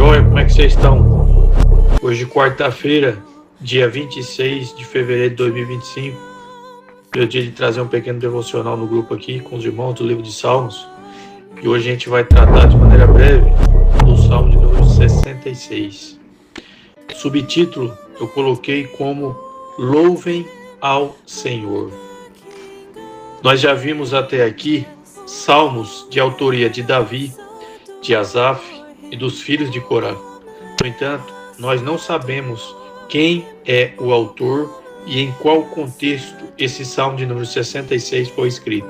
joia? Como é que vocês estão? Hoje, quarta-feira, dia 26 de fevereiro de 2025, é o dia de trazer um pequeno devocional no grupo aqui com os irmãos do livro de Salmos. E hoje a gente vai tratar de maneira breve do Salmo de número 66. Subtítulo eu coloquei como Louvem ao Senhor. Nós já vimos até aqui salmos de autoria de Davi, de Asaf e dos filhos de Corá. No entanto, nós não sabemos quem é o autor e em qual contexto esse salmo de número 66 foi escrito.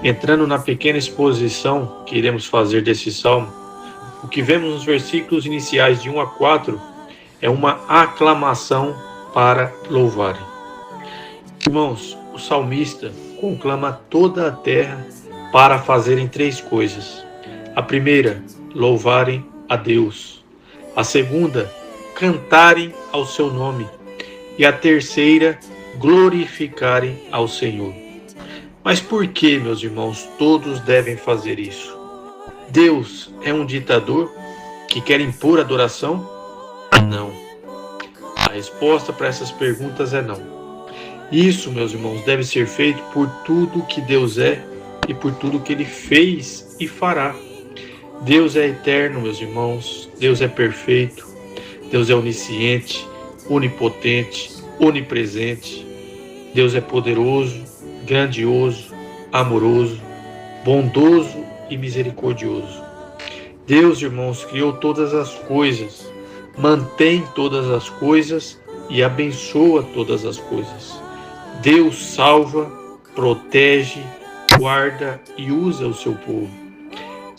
Entrando na pequena exposição que iremos fazer desse salmo, o que vemos nos versículos iniciais de 1 a 4 é uma aclamação para louvarem. Irmãos, o salmista conclama toda a terra para fazerem três coisas. A primeira, louvarem a Deus. A segunda, cantarem ao seu nome. E a terceira, glorificarem ao Senhor. Mas por que, meus irmãos, todos devem fazer isso? Deus é um ditador que quer impor adoração? Não. A resposta para essas perguntas é não. Isso, meus irmãos, deve ser feito por tudo que Deus é e por tudo que Ele fez e fará. Deus é eterno, meus irmãos. Deus é perfeito. Deus é onisciente, onipotente, onipresente. Deus é poderoso, grandioso, amoroso, bondoso e misericordioso. Deus, irmãos, criou todas as coisas, mantém todas as coisas e abençoa todas as coisas. Deus salva, protege, guarda e usa o seu povo.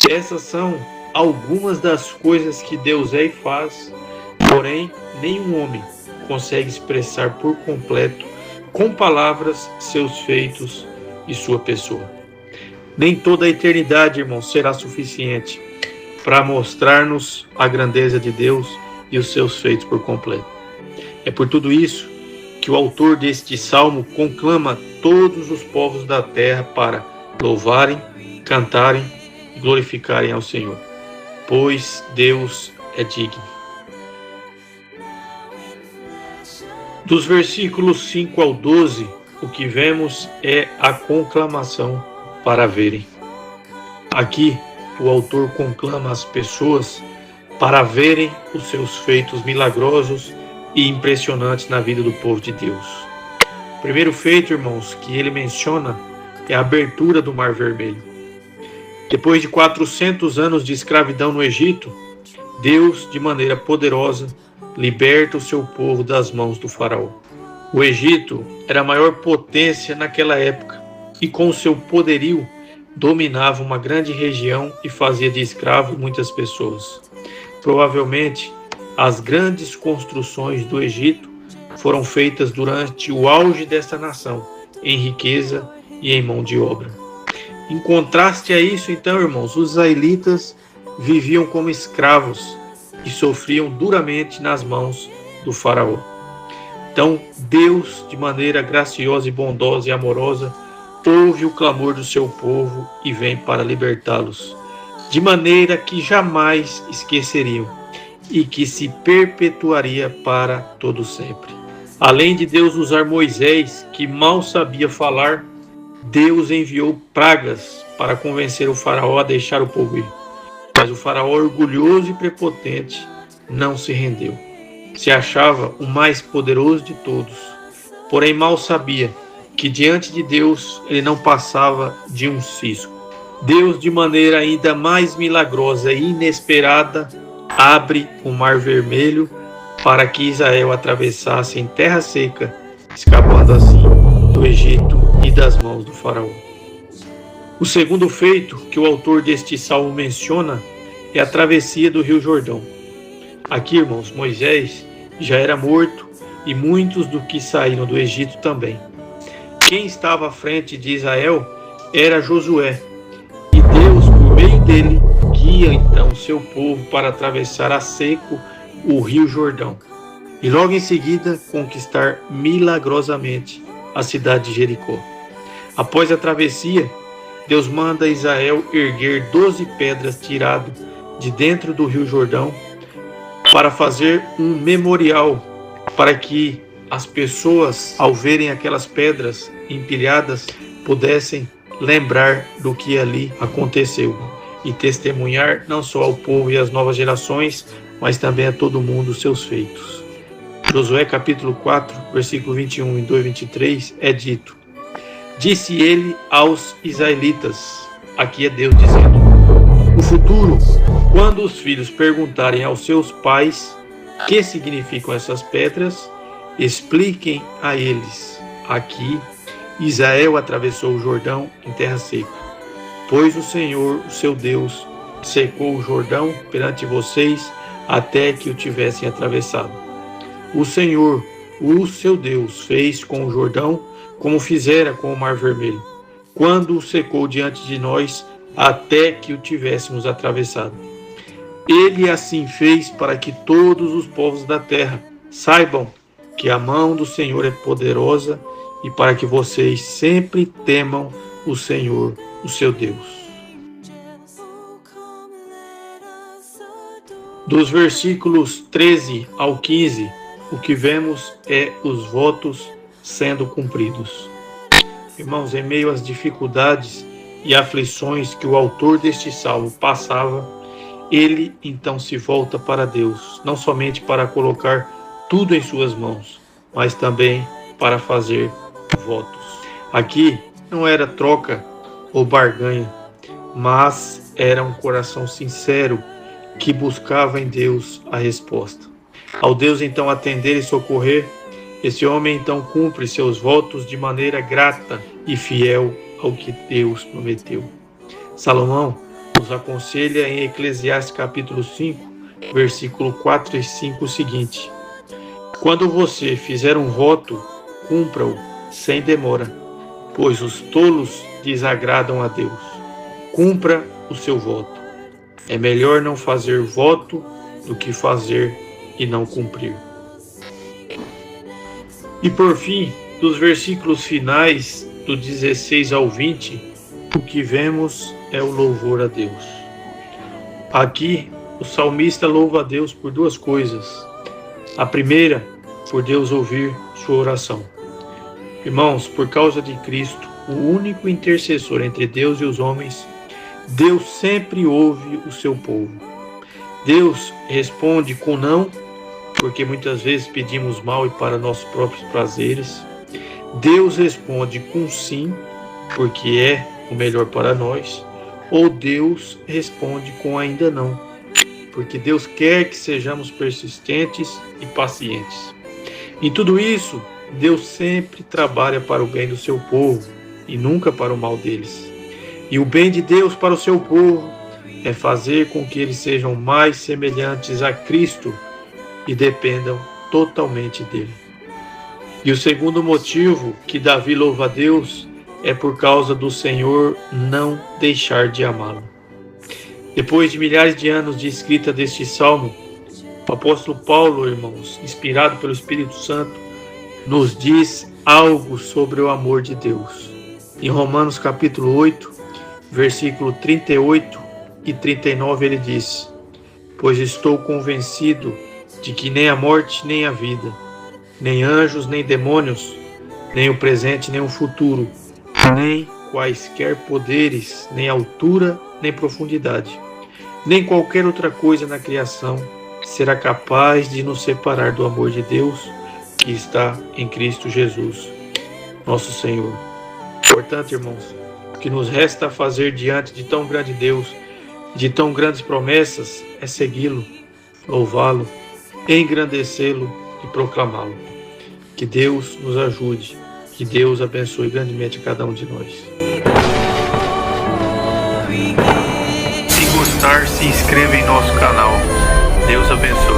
Essas são algumas das coisas que Deus é e faz, porém nenhum homem consegue expressar por completo, com palavras, seus feitos e sua pessoa. Nem toda a eternidade, irmãos, será suficiente para mostrar-nos a grandeza de Deus e os seus feitos por completo. É por tudo isso que o autor deste salmo conclama todos os povos da terra para louvarem, cantarem e glorificarem ao Senhor, pois Deus é digno. Dos versículos 5 ao 12, o que vemos é a conclamação para verem. Aqui, o autor conclama as pessoas para verem os seus feitos milagrosos e impressionantes na vida do povo de Deus. O primeiro feito, irmãos, que ele menciona é a abertura do Mar Vermelho. Depois de 400 anos de escravidão no Egito, Deus, de maneira poderosa, liberta o seu povo das mãos do faraó. O Egito era a maior potência naquela época e com o seu poderio dominava uma grande região e fazia de escravo muitas pessoas. Provavelmente, as grandes construções do Egito foram feitas durante o auge desta nação, em riqueza e em mão de obra. Em contraste a isso, então, irmãos, os israelitas viviam como escravos e sofriam duramente nas mãos do faraó. Então, Deus, de maneira graciosa e bondosa e amorosa, ouve o clamor do seu povo e vem para libertá-los, de maneira que jamais esqueceriam e que se perpetuaria para todo sempre. Além de Deus usar Moisés, que mal sabia falar, Deus enviou pragas para convencer o faraó a deixar o povo ir. Mas o faraó, orgulhoso e prepotente, não se rendeu. Se achava o mais poderoso de todos, porém mal sabia que diante de Deus ele não passava de um cisco. Deus, de maneira ainda mais milagrosa e inesperada, abre o Mar Vermelho para que Israel atravessasse em terra seca, escapando assim do Egito e das mãos do faraó. O segundo feito que o autor deste salmo menciona é a travessia do Rio Jordão. Aqui, irmãos, Moisés já era morto e muitos do que saíram do Egito também. Quem estava à frente de Israel era Josué, e Deus, por meio dele, guia então seu povo para atravessar a seco o Rio Jordão e logo em seguida conquistar milagrosamente a cidade de Jericó. Após a travessia, Deus manda Israel erguer 12 pedras tiradas de dentro do Rio Jordão para fazer um memorial, para que as pessoas, ao verem aquelas pedras empilhadas, pudessem lembrar do que ali aconteceu e testemunhar não só ao povo e às novas gerações, mas também a todo mundo os seus feitos. Josué capítulo 4, versículo 21 e 23 é dito: disse ele aos israelitas, aqui é Deus dizendo, no futuro, quando os filhos perguntarem aos seus pais o que significam essas pedras, expliquem a eles, aqui Israel atravessou o Jordão em terra seca, pois o Senhor, o seu Deus, secou o Jordão perante vocês até que o tivessem atravessado. O Senhor, o seu Deus, fez com o Jordão como fizera com o Mar Vermelho, quando o secou diante de nós até que o tivéssemos atravessado. Ele assim fez para que todos os povos da terra saibam que a mão do Senhor é poderosa e para que vocês sempre temam o Senhor, o seu Deus. Dos versículos 13 ao 15, o que vemos é os votos sendo cumpridos. Irmãos, em meio às dificuldades e aflições que o autor deste salmo passava, ele então se volta para Deus, não somente para colocar tudo em suas mãos, mas também para fazer votos. Aqui não era troca ou barganha, mas era um coração sincero que buscava em Deus a resposta. Ao Deus então atender e socorrer, esse homem então cumpre seus votos de maneira grata e fiel ao que Deus prometeu. Salomão nos aconselha em Eclesiastes capítulo 5, versículo 4 e 5 o seguinte: quando você fizer um voto, cumpra-o sem demora, pois os tolos desagradam a Deus. Cumpra o seu voto. É melhor não fazer voto do que fazer e não cumprir. E por fim, dos versículos finais, do 16 ao 20, o que vemos é o louvor a Deus. Aqui, o salmista louva a Deus por duas coisas. A primeira, por Deus ouvir sua oração. Irmãos, por causa de Cristo, o único intercessor entre Deus e os homens, Deus sempre ouve o seu povo. Deus responde com não, porque muitas vezes pedimos mal e para nossos próprios prazeres. Deus responde com sim, porque é o melhor para nós. Ou Deus responde com ainda não, porque Deus quer que sejamos persistentes e pacientes. Em tudo isso, Deus sempre trabalha para o bem do seu povo e nunca para o mal deles. E o bem de Deus para o seu povo é fazer com que eles sejam mais semelhantes a Cristo e dependam totalmente dele. E o segundo motivo que Davi louva a Deus é por causa do Senhor não deixar de amá-lo. Depois de milhares de anos de escrita deste salmo, o apóstolo Paulo, irmãos, inspirado pelo Espírito Santo, nos diz algo sobre o amor de Deus. Em Romanos capítulo 8, versículo 38 e 39, ele diz: pois estou convencido de que nem a morte nem a vida, nem anjos nem demônios, nem o presente nem o futuro, nem quaisquer poderes, nem altura nem profundidade, nem qualquer outra coisa na criação será capaz de nos separar do amor de Deus que está em Cristo Jesus, nosso Senhor. Portanto, irmãos, o que nos resta fazer diante de tão grande Deus, de tão grandes promessas, é segui-lo, louvá-lo, engrandecê-lo e proclamá-lo. Que Deus nos ajude, que Deus abençoe grandemente a cada um de nós. Se gostar, se inscreva em nosso canal. Deus abençoe.